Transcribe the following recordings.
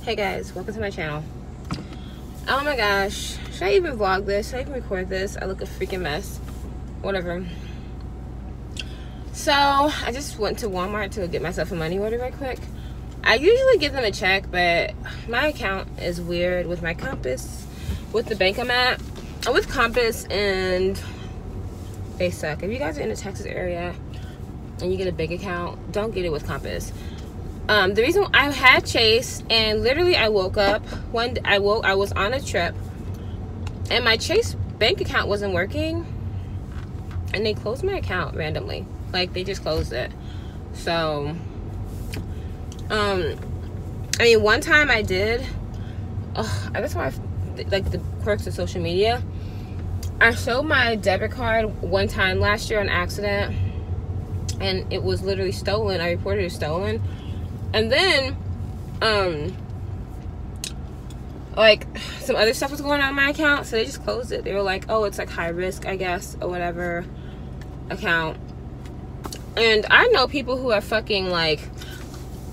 Hey guys, welcome to my channel. Oh my gosh, should I even vlog this? Should I even record this? I look a freaking mess. Whatever. So I just went to Walmart to get myself a money order right quick. I usually give them a check, but my account is weird with my Compass, with the bank I'm at. I'm with Compass and they suck. If you guys are in the Texas area and you get a bank account, don't get it with Compass. The reason I had Chase, and literally I woke up I was on a trip and my Chase bank account wasn't working and they closed my account randomly. Like, they just closed it. So I mean, one time I did, that's why like the quirks of social media. I showed my debit card one time last year on accident and it was literally stolen. I reported it stolen. And then, like, some other stuff was going on in my account, so they just closed it. They were like, oh, it's like high risk, I guess, or whatever account. And I know people who have fucking, like,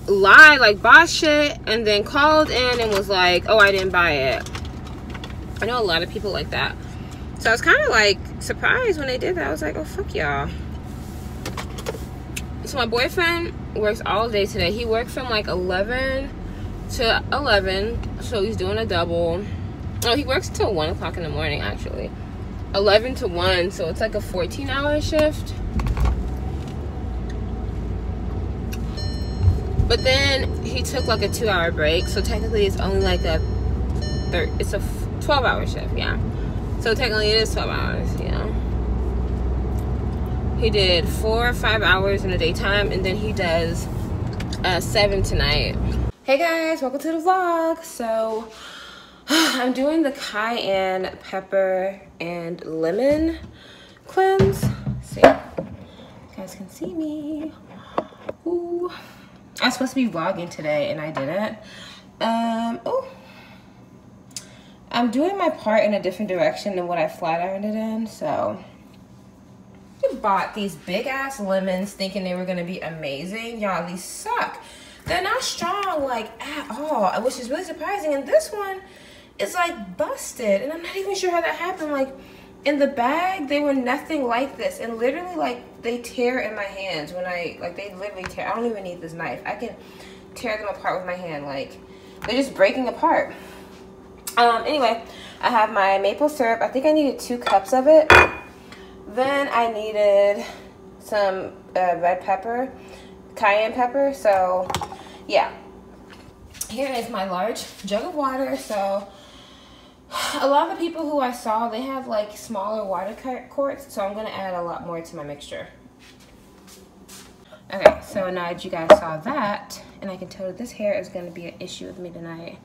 lied, like, bought shit, and then called in and was like, oh, I didn't buy it. I know a lot of people like that. So I was kind of, like, surprised when they did that. I was like, oh, fuck y'all. So my boyfriend works all day today. He works from like 11 to 11, so he's doing a double. Oh, he works till 1 o'clock in the morning, actually. 11 to 1, so it's like a 14-hour shift. But then he took like a 2-hour break, so technically it's only like it's a 12-hour shift, yeah. So technically it is 12 hours, you know. He did 4 or 5 hours in the daytime, and then he does 7 tonight. Hey guys, welcome to the vlog. So I'm doing the cayenne pepper and lemon cleanse. Let's see, you guys can see me. Ooh, I was supposed to be vlogging today and I didn't. Oh, I'm doing my part in a different direction than what I flat ironed it in. So I bought these big ass lemons thinking they were gonna be amazing. Y'all, these suck. They're not strong like at all, which is really surprising. And this one is like busted, and I'm not even sure how that happened. Like, in the bag they were nothing like this, and literally like they tear in my hands when they literally tear. I don't even need this knife. I can tear them apart with my hand. Like, they're just breaking apart. Anyway, I have my maple syrup. I think I needed 2 cups of it. Then I needed some red pepper, cayenne pepper. So yeah, here is my large jug of water. So a lot of the people who I saw, they have like smaller water quarts, so I'm gonna add a lot more to my mixture. Okay, so now that you guys saw that, and I can tell that this hair is gonna be an issue with me tonight.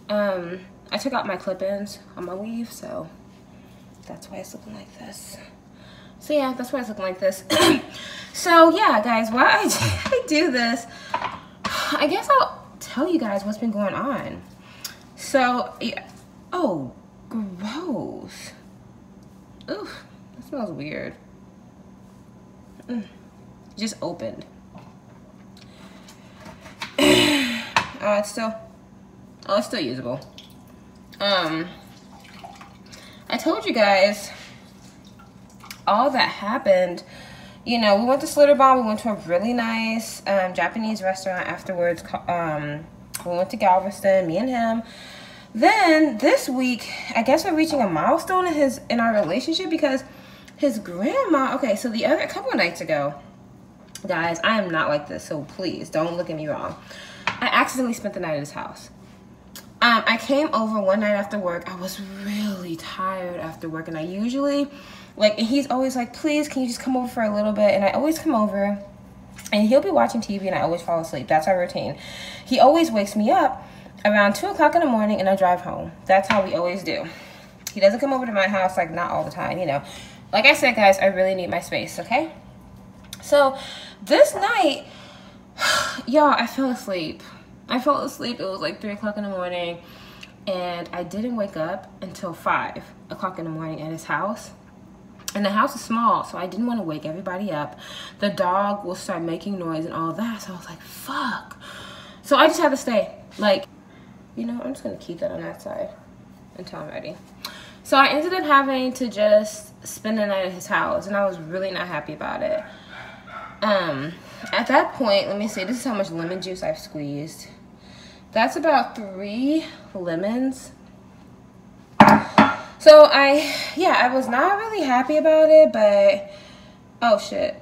I took out my clip-ins on my weave, so that's why it's looking like this. So yeah, that's why it's looking like this. So yeah, guys, while I do this, I guess I'll tell you guys what's been going on. So, yeah. Oh, gross. Ooh, that smells weird. Just opened. It's still usable. I told you guys all that happened. You know, we went to Slitterbomb. We went to a really nice Japanese restaurant afterwards. We went to Galveston, me and him. Then this week, I guess we're reaching a milestone in our relationship, because his grandma. Okay, so a couple of nights ago, guys, I am not like this, so please don't look at me wrong. I accidentally spent the night at his house. I came over one night after work. I was really tired after work, and I usually, like, and he's always like, please, can you just come over for a little bit? And I always come over, and he'll be watching TV, and I always fall asleep. That's our routine. He always wakes me up around 2 o'clock in the morning, and I drive home. That's how we always do. He doesn't come over to my house, like, not all the time, you know. Like I said, guys, I really need my space, okay? So this night, y'all, I fell asleep. It was like 3 o'clock in the morning, and I didn't wake up until 5 o'clock in the morning at his house. And the house is small, so I didn't want to wake everybody up. The dog will start making noise and all that, so I was like, fuck. So I just had to stay. Like, You know, I'm just gonna keep that on that side until I'm ready. So I ended up having to just spend the night at his house, and I was really not happy about it. At that point, let me see, this is how much lemon juice I've squeezed. That's about 3 lemons. So I was not really happy about it, but, oh shit.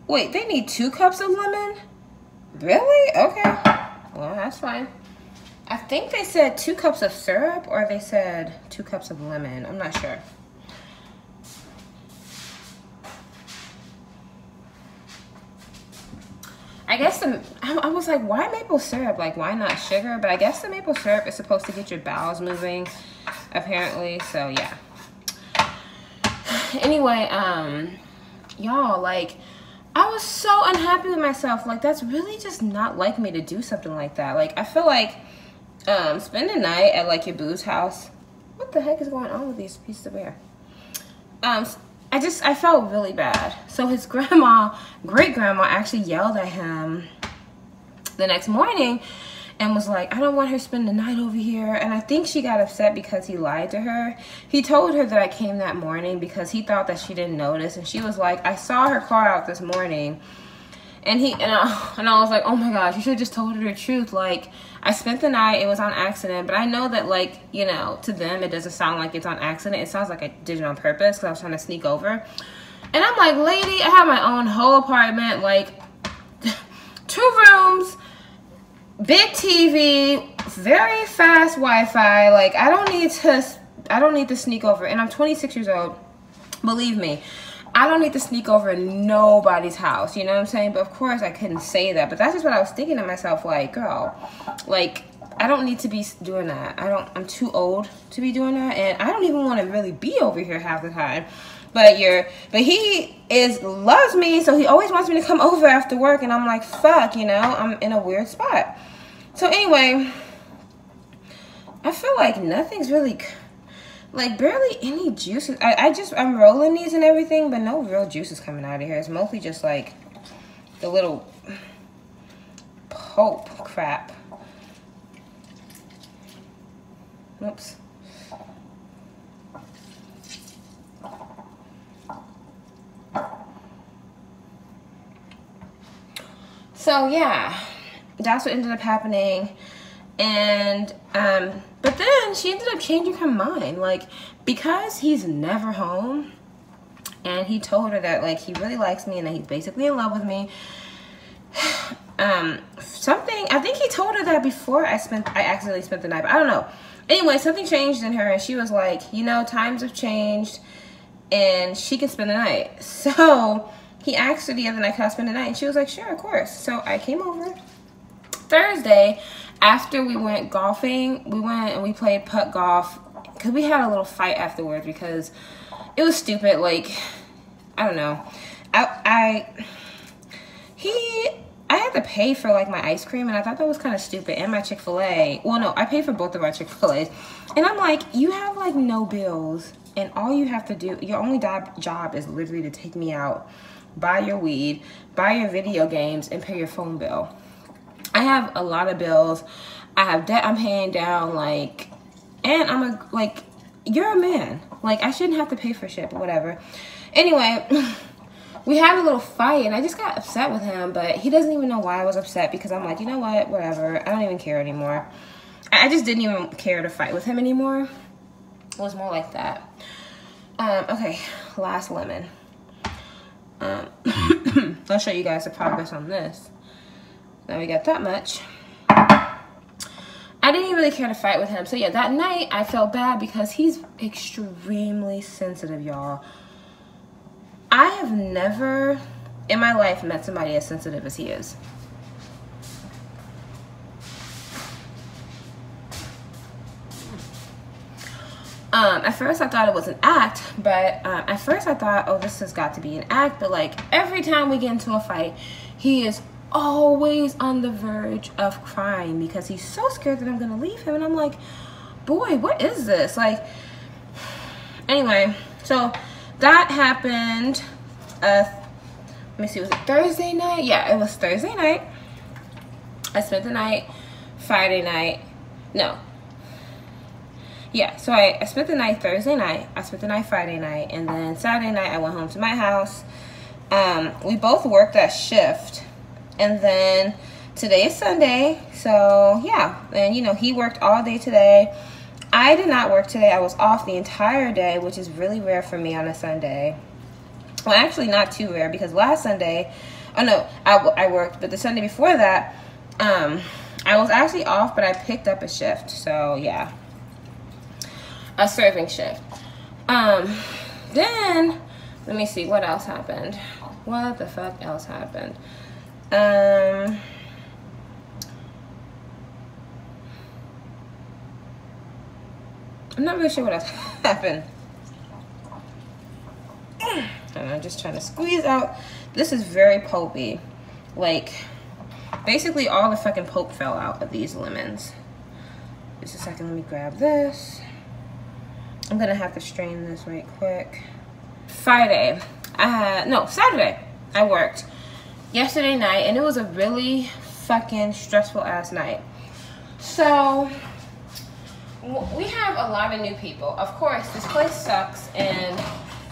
Wait, they need 2 cups of lemon? Really? Okay. Well, that's fine. I think they said 2 cups of syrup, or they said 2 cups of lemon. I'm not sure. I guess I was like, why maple syrup? Like, why not sugar? But I guess the maple syrup is supposed to get your bowels moving, apparently. So, yeah. Anyway, y'all, like, I was so unhappy with myself. Like, that's really just not like me to do something like that. Like, I feel like spend the night at, like, your boo's house. What the heck is going on with these pieces of hair? I felt really bad. So his great-grandma actually yelled at him the next morning and was like, I don't want her to spend the night over here. And I think she got upset because he lied to her. He told her that I came that morning because he thought that she didn't notice. And she was like, I saw her car out this morning. And I was like, oh my gosh, you should have just told her the truth. Like, I spent the night, it was on accident, but I know that, like, you know, to them, it doesn't sound like it's on accident. It sounds like I did it on purpose because I was trying to sneak over. And I'm like, lady, I have my own whole apartment, like, 2 rooms, big TV, very fast Wi-Fi. Like, I don't need to sneak over. And I'm 26 years old. Believe me. I don't need to sneak over nobody's house, you know what I'm saying? But of course I couldn't say that, but that's just what I was thinking to myself, like, girl, like, I don't need to be doing that. I'm too old to be doing that, and I don't even want to really be over here half the time. But he loves me, so he always wants me to come over after work, and I'm like, fuck, you know, I'm in a weird spot. So anyway, I feel like nothing's really, like, barely any juices. I'm rolling these and everything, but no real juice is coming out of here. It's mostly just like the little pulp crap. Oops. So yeah, that's what ended up happening. And but then she ended up changing her mind, like, because he's never home, and he told her that, like, he really likes me and that he's basically in love with me. I think he told her that before I accidentally spent the night, but I don't know. Anyway, something changed in her, and she was like, you know, times have changed and she can spend the night. So he asked her the other night, can I spend the night? And she was like, sure, of course. So I came over Thursday. After we went golfing, we went and we played putt golf, because we had a little fight afterwards because it was stupid. Like, I don't know. I had to pay for, like, my ice cream, and I thought that was kind of stupid, and my Chick-fil-A. Well, no, I paid for both of our Chick-fil-A's. And I'm like, you have, like, no bills, and all you have to do, your only job is literally to take me out, buy your weed, buy your video games, and pay your phone bill. I have a lot of bills. I have debt I'm paying down, like, and you're a man. Like, I shouldn't have to pay for shit, but whatever. Anyway, we had a little fight, and I just got upset with him, but he doesn't even know why I was upset, because I'm like, you know what, whatever. I don't even care anymore. I just didn't even care to fight with him anymore. It was more like that. Okay, last lemon. I'll show you guys the progress on this. Now we got that much. I didn't even really care to fight with him. So yeah, that night I felt bad because he's extremely sensitive, y'all. I have never in my life met somebody as sensitive as he is. At first I thought it was an act, but at first I thought, oh, this has got to be an act. But, like, every time we get into a fight, he is always on the verge of crying because he's so scared that I'm gonna leave him. And I'm like, boy, what is this? Like, anyway, so that happened. Let me see, was it Thursday night? Yeah, it was Thursday night. I spent the night. Friday night, no, yeah, so I spent the night Thursday night, I spent the night Friday night, and then Saturday night I went home to my house. We both worked that shift, and then today is Sunday, so yeah, and you know, he worked all day today. I did not work today. I was off the entire day, which is really rare for me on a Sunday. Well, actually not too rare, because last Sunday, oh no, I worked, but the Sunday before that, I was actually off, but I picked up a shift, so yeah, a serving shift. Then, let me see, what else happened? What the fuck else happened? I'm not really sure what else happened. And I'm just trying to squeeze out. This is very pulpy. Like, basically all the fucking pulp fell out of these lemons. Just a second, let me grab this. I'm gonna have to strain this right quick. Saturday, I worked yesterday night, and it was a really fucking stressful ass night. So, we have a lot of new people. Of course, this place sucks, and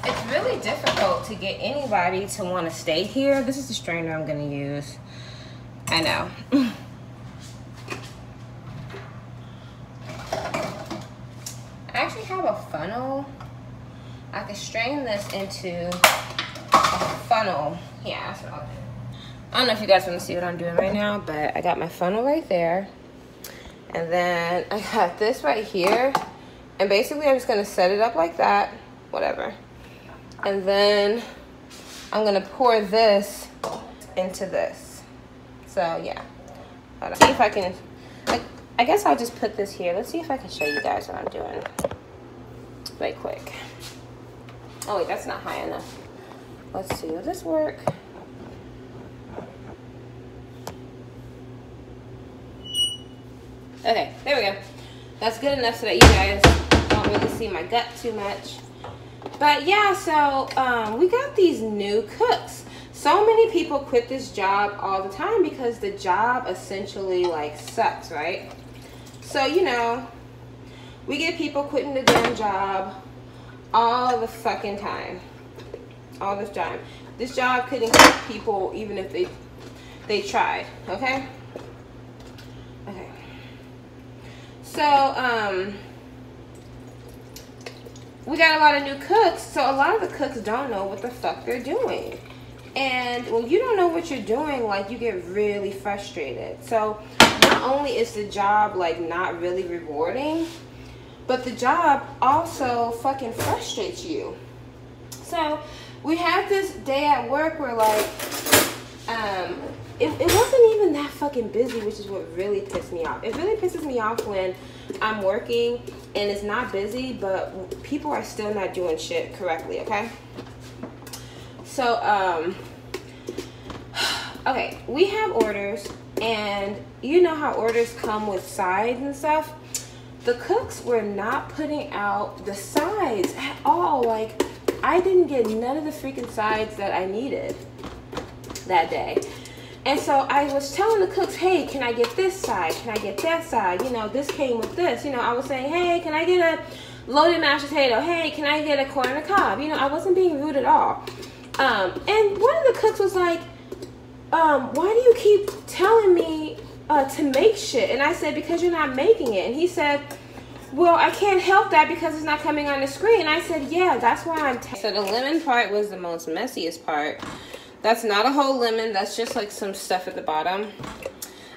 it's really difficult to get anybody to want to stay here. This is the strainer I'm going to use. I know. I actually have a funnel. I can strain this into a funnel. Yeah, that's what I'll do. I don't know if you guys want to see what I'm doing right now, but I got my funnel right there. And then I got this right here. And basically I'm just going to set it up like that. Whatever. And then I'm going to pour this into this. So yeah. Hold on. See if I can, I guess I'll just put this here. Let's see if I can show you guys what I'm doing. Right quick. Oh wait, that's not high enough. Let's see, will this work? Okay, there we go. That's good enough so that you guys don't really see my gut too much. But yeah, so we got these new cooks. So many people quit this job all the time because the job essentially like sucks, right? So, you know, we get people quitting the damn job all the fucking time. All the time. This job couldn't keep people even if they tried, okay? Okay. So, we got a lot of new cooks, so a lot of the cooks don't know what the fuck they're doing. And when you don't know what you're doing, like, you get really frustrated. So, not only is the job, like, not really rewarding, but the job also fucking frustrates you. So, we had this day at work where, like, it wasn't even that fucking busy, which is what really pissed me off. It really pisses me off when I'm working and it's not busy, but people are still not doing shit correctly, okay? So, okay, we have orders, and you know how orders come with sides and stuff? The cooks were not putting out the sides at all. Like, I didn't get none of the freaking sides that I needed that day. And so I was telling the cooks, hey, can I get this side? Can I get that side? You know, this came with this. You know, I was saying, hey, can I get a loaded mashed potato? Hey, can I get a corn on the cob? You know, I wasn't being rude at all. And one of the cooks was like, why do you keep telling me to make shit? And I said, because you're not making it. And he said, well, I can't help that because it's not coming on the screen. And I said, yeah, that's why I'm so the lemon part was the most messiest part. That's not a whole lemon. That's just like some stuff at the bottom.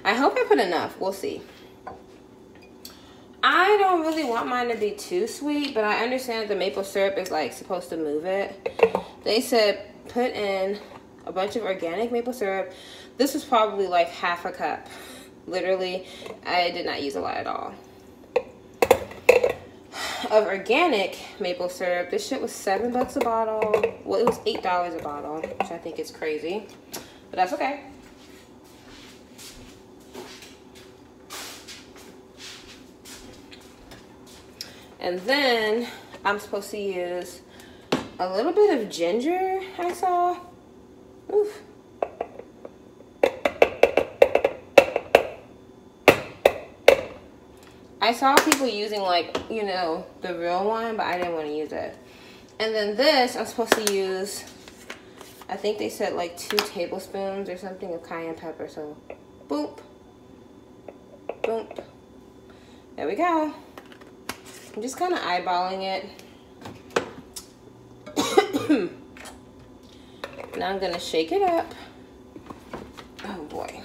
I hope I put enough. We'll see. I don't really want mine to be too sweet, but I understand the maple syrup is like supposed to move it. They said put in a bunch of organic maple syrup. This was probably like half a cup. Literally, I did not use a lot at all. Of organic maple syrup. This shit was $7 a bottle. Well, it was $8 a bottle, which I think is crazy, but that's okay. And then I'm supposed to use a little bit of ginger, I saw. Oof. I saw people using like, you know, the real one, but I didn't want to use it. And then this, I'm supposed to use, I think they said like 2 tablespoons or something of cayenne pepper. So, boop, boop. There we go. I'm just kind of eyeballing it. Now I'm gonna shake it up. Oh boy.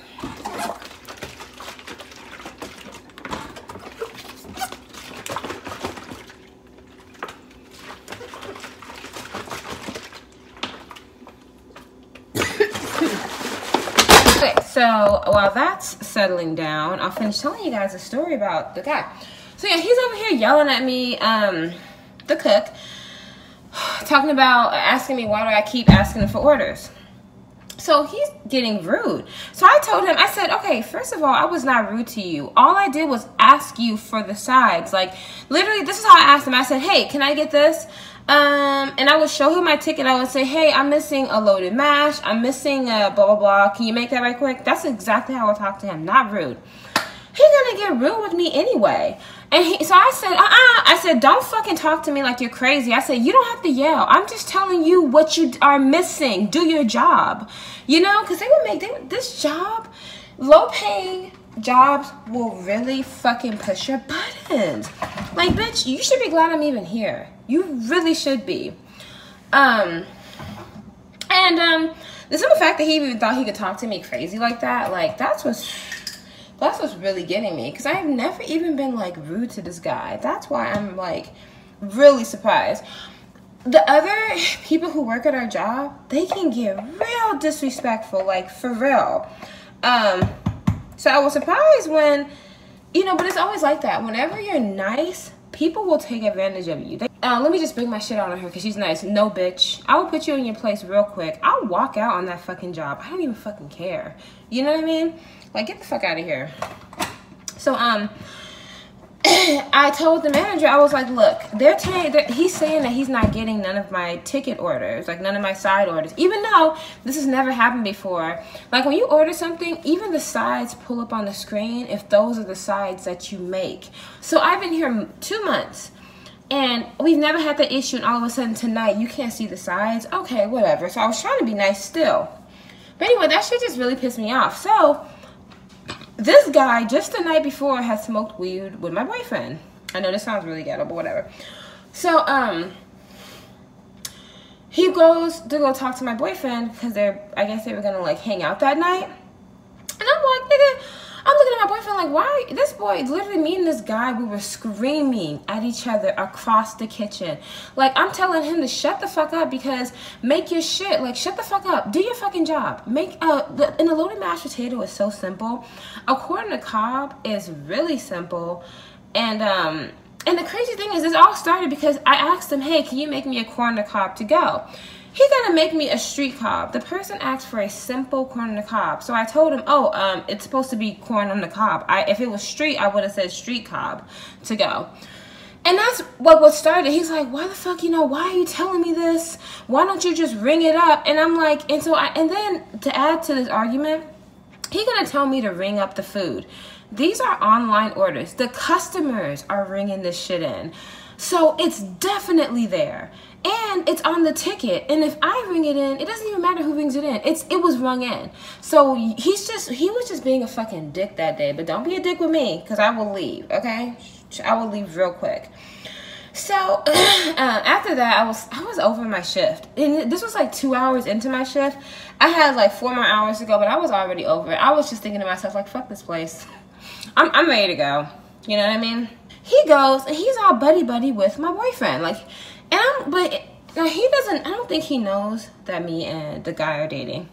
Okay, so while that's settling down, I'll finish telling you guys a story about the guy. So yeah, he's over here yelling at me, the cook, talking about asking me why do I keep asking him for orders. So he's getting rude. So I told him, I said, okay, first of all, I was not rude to you. All I did was ask you for the sides. Like, literally, this is how I asked him. I said, hey, can I get this? And I would show him my ticket. I would say, hey, I'm missing a loaded mash. I'm missing a blah, blah, blah. Can you make that right quick? That's exactly how I talk to him. Not rude. He's gonna get rude with me anyway. And so I said, I said, don't fucking talk to me like you're crazy. I said, you don't have to yell. I'm just telling you what you are missing. Do your job. You know, because they would make this job, low-paying jobs will really fucking push your buttons. Like, bitch, you should be glad I'm even here. You really should be. The simple fact that he even thought he could talk to me crazy like that, like, that's what's really getting me, because I have never even been like rude to this guy. That's why I'm like really surprised. The other people who work at our job, they can get real disrespectful, like for real. So I was surprised when, you know, but it's always like that. Whenever you're nice, people will take advantage of you. Let me just bring my shit out on her because she's nice. No, bitch. I will put you in your place real quick. I'll walk out on that fucking job. I don't even fucking care. You know what I mean? Like, get the fuck out of here. So, I told the manager, I was like, look, he's saying that he's not getting none of my ticket orders, like none of my side orders, even though this has never happened before. Like, when you order something, even the sides pull up on the screen if those are the sides that you make. So I've been here 2 months, and we've never had the issue, and all of a sudden tonight, you can't see the sides. Okay, whatever. So I was trying to be nice still. But anyway, that shit just really pissed me off. So this guy, just the night before, had smoked weed with my boyfriend. I know this sounds really ghetto, but whatever. So, he goes to go talk to my boyfriend because I guess they were going to, like, hang out that night. And I'm like, nigga, I'm looking at my boyfriend like, why? This boy, literally me and this guy, we were screaming at each other across the kitchen. Like, I'm telling him to shut the fuck up because make your shit. Like, shut the fuck up. Do your fucking job. And a loaded mashed potato is so simple. A corn on the cob is really simple. And the crazy thing is, this all started because I asked him, hey, can you make me a corn on the cob to go? He's gonna make me a street cob. The person asked for a simple corn on the cob. So I told him, oh, it's supposed to be corn on the cob. If it was street, I would have said street cob to go. And that's what started. He's like, why the fuck, you know, why are you telling me this? Why don't you just ring it up? And I'm like, and then to add to this argument, he's gonna tell me to ring up the food. These are online orders. The customers are ringing this shit in. So it's definitely there. And it's on the ticket. And if I ring it in, it doesn't even matter who rings it in. It was rung in. So he was just being a fucking dick that day. But don't be a dick with me, because I will leave, okay? I will leave real quick. So after that, I was over my shift. And this was like 2 hours into my shift. I had like 4 more hours to go, but I was already over it. I was just thinking to myself, like, fuck this place. I'm ready to go. You know what I mean? He goes, and he's all buddy-buddy with my boyfriend. Like, but now he doesn't, I don't think he knows that me and the guy are dating.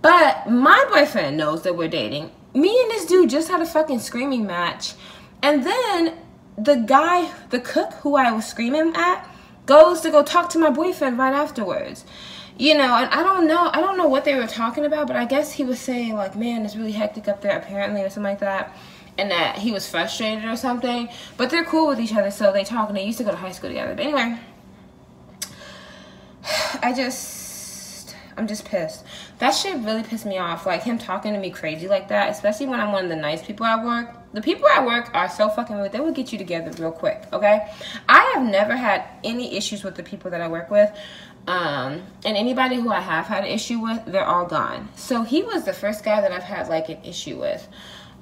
But my boyfriend knows that we're dating. Me and this dude just had a fucking screaming match. And then the cook who I was screaming at goes to go talk to my boyfriend right afterwards. You know, and I don't know what they were talking about, but I guess he was saying, like, man, it's really hectic up there apparently, or something like that. And that he was frustrated or something. But they're cool with each other, so they talk, and they used to go to high school together. But anyway, I'm just pissed. That shit really pissed me off. Like, him talking to me crazy like that, especially when I'm one of the nice people at work. The people at work are so fucking weird. They will get you together real quick, okay? I have never had any issues with the people that I work with. And anybody who I have had an issue with, they're all gone. So he was the first guy that I've had like an issue with.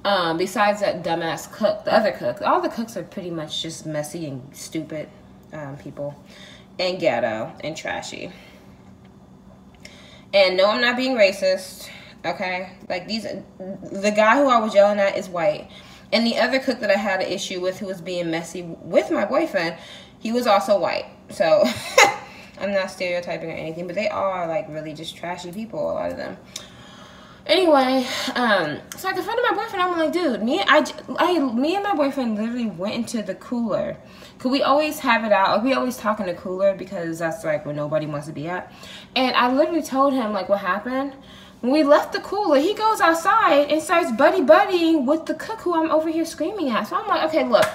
Besides that dumbass cook, the other cook. All the cooks are pretty much just messy and stupid people. And ghetto and trashy. And no, I'm not being racist, okay? Like the guy who I was yelling at is white. And the other cook that I had an issue with, who was being messy with my boyfriend, he was also white. So I'm not stereotyping or anything, but they are like really just trashy people, a lot of them. Anyway, so I confronted my boyfriend. I'm like, dude, me and my boyfriend literally went into the cooler. Cause we always have it out. Like, we always talk in the cooler because that's like where nobody wants to be at. And I literally told him like what happened. When we left the cooler, he goes outside and starts buddy-buddying with the cook who I'm over here screaming at. So I'm like, okay, look,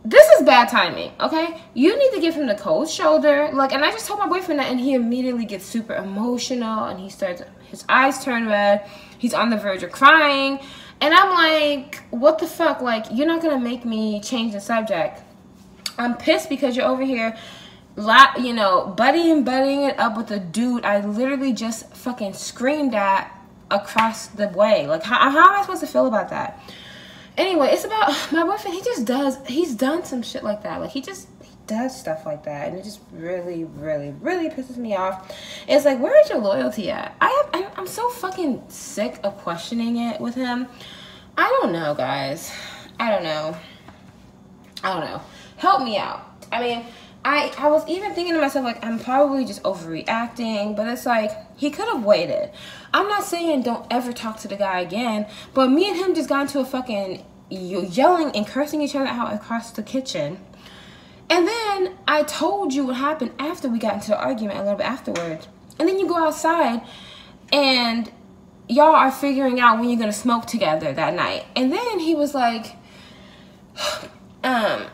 this is bad timing, okay? You need to give him the cold shoulder. Like, and I just told my boyfriend that, and he immediately gets super emotional, and he starts, his eyes turn red. He's on the verge of crying. And I'm like, what the fuck? Like, you're not gonna make me change the subject. I'm pissed because you're over here, you know, buddying it up with a dude I literally just fucking screamed at across the way. Like, how am I supposed to feel about that? Anyway, it's about my boyfriend. He's done some shit like that. Like, he does stuff like that, and it just really, really, really pisses me off. It's like, where is your loyalty at? I'm so fucking sick of questioning it with him. I don't know, guys. I don't know. Help me out. I mean, I was even thinking to myself, like, I'm probably just overreacting, but it's like, he could have waited. I'm not saying don't ever talk to the guy again, but me and him just got into a fucking yelling and cursing each other out across the kitchen. And then I told you what happened after we got into the argument, a little bit afterwards. And then you go outside and y'all are figuring out when you're going to smoke together that night. And then he was like, so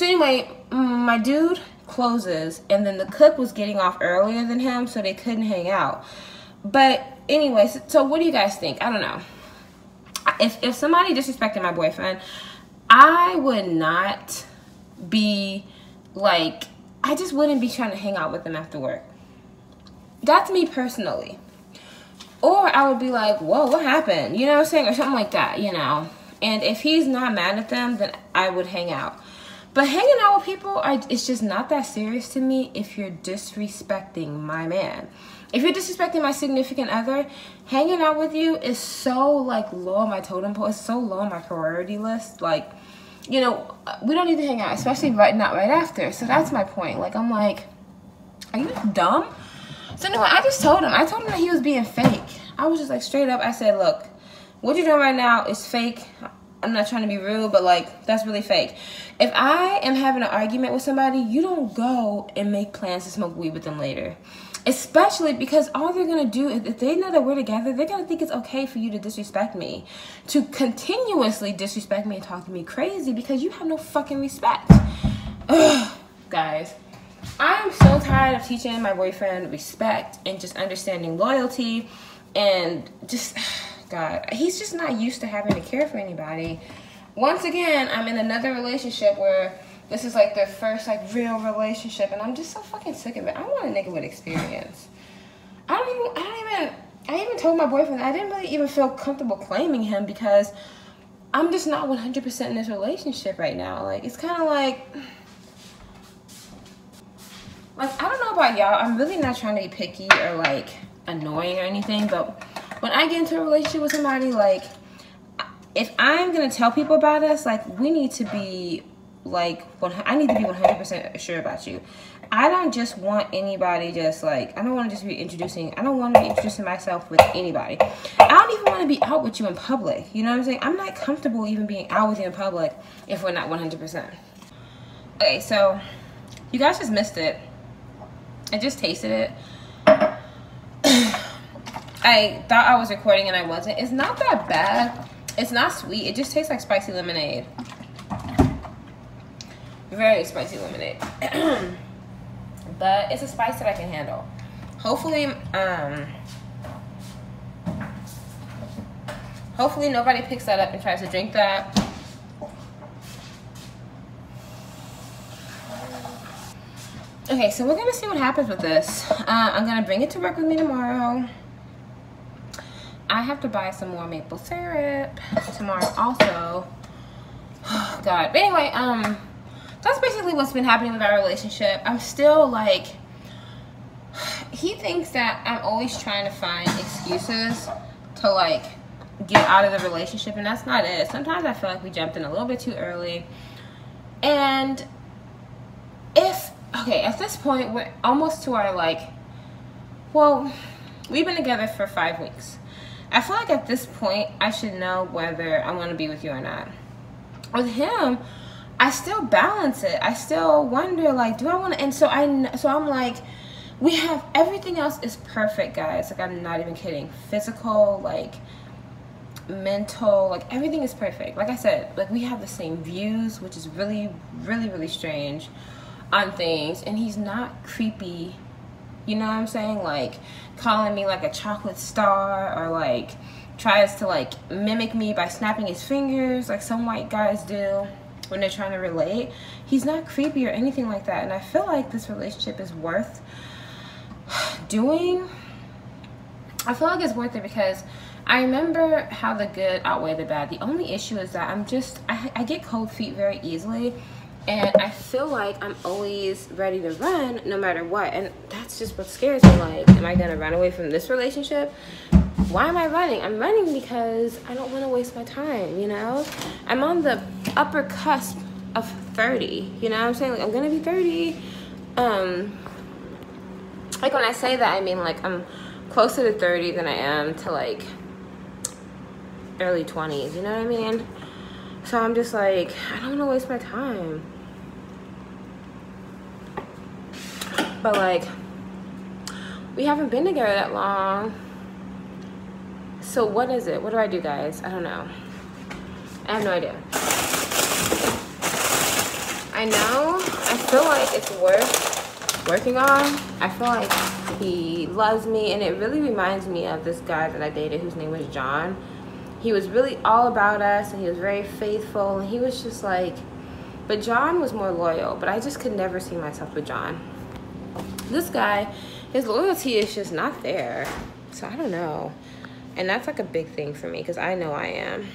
anyway, my dude closes, and then the cook was getting off earlier than him, so they couldn't hang out. But anyway, so what do you guys think? I don't know. If somebody disrespected my boyfriend, I would not be like, I just wouldn't be trying to hang out with them after work. That's me personally. Or I would be like, whoa, what happened? You know what I'm saying? Or something like that, you know. And if he's not mad at them, then I would hang out. But hanging out with people, it's just not that serious to me if you're disrespecting my man. If you're disrespecting my significant other, hanging out with you is so, like, low on my totem pole. It's so low on my priority list. Like, you know, we don't need to hang out, especially not right after. So that's my point. Like, I'm like, are you dumb? So anyway, I told him that he was being fake. I was just like, straight up, I said, look, what you're doing right now is fake. I'm not trying to be rude, but like, that's really fake. If I am having an argument with somebody, you don't go and make plans to smoke weed with them later. Especially because all they're going to do, if they know that we're together, they're going to think it's okay for you to disrespect me. To continuously disrespect me and talk to me crazy because you have no fucking respect. Ugh, guys. I am so tired of teaching my boyfriend respect and just understanding loyalty and just... God, he's just not used to having to care for anybody. Once again, I'm in another relationship where this is like their first like real relationship, and I'm just so fucking sick of it. I want a nigga with experience. I even told my boyfriend I didn't really even feel comfortable claiming him because I'm just not 100% in this relationship right now. Like, it's kind of like I don't know about y'all. I'm really not trying to be picky or like annoying or anything, but when I get into a relationship with somebody, like, if I'm going to tell people about us, like, we need to be, like, I need to be 100% sure about you. I don't just want anybody just, like, I don't want to be introducing myself with anybody. I don't even want to be out with you in public. You know what I'm saying? I'm not comfortable even being out with you in public if we're not 100%. Okay, so, you guys just missed it. I just tasted it. I thought I was recording and I wasn't. It's not that bad. It's not sweet. It just tastes like spicy lemonade. Very spicy lemonade. But it's a spice that I can handle. Hopefully nobody picks that up and tries to drink that. Okay, so we're gonna see what happens with this. I'm gonna bring it to work with me tomorrow. I have to buy some more maple syrup tomorrow also. Oh, God. But anyway, that's basically what's been happening with our relationship. I'm still like, he thinks that I'm always trying to find excuses to like get out of the relationship, and that's not it. Sometimes I feel like we jumped in a little bit too early. And okay, at this point, we're almost to our like, well, we've been together for 5 weeks. I feel like at this point, I should know whether I want to be with you or not. With him, I still balance it. I still wonder, like, do I want to? And so I'm like, we have everything else is perfect, guys. Like, I'm not even kidding. Physical, like, mental, like, everything is perfect. Like I said, like, we have the same views, which is really, really, really strange on things. And he's not creepy. You know what I'm saying? Like, calling me like a chocolate star, or like tries to like mimic me by snapping his fingers like some white guys do when they're trying to relate. He's not creepy or anything like that. And I feel like this relationship is worth doing. I feel like it's worth it because I remember how the good outweigh the bad. The only issue is that I get cold feet very easily. And I feel like I'm always ready to run no matter what. And that's just what scares me. Like, am I going to run away from this relationship? Why am I running? I'm running because I don't want to waste my time, you know? I'm on the upper cusp of 30, you know what I'm saying? Like, I'm going to be 30. Like, when I say that, I mean, like, I'm closer to 30 than I am to, like, early 20s, you know what I mean? So I'm just like, I don't want to waste my time. But like, we haven't been together that long. So what is it? What do I do, guys? I don't know. I have no idea. I know, I feel like it's worth working on. I feel like he loves me, and it really reminds me of this guy that I dated whose name was John. He was really all about us, and he was very faithful, and he was just like, but John was more loyal, but I just could never see myself with John. This guy, his loyalty is just not there. So I don't know. And that's like a big thing for me because I know I am.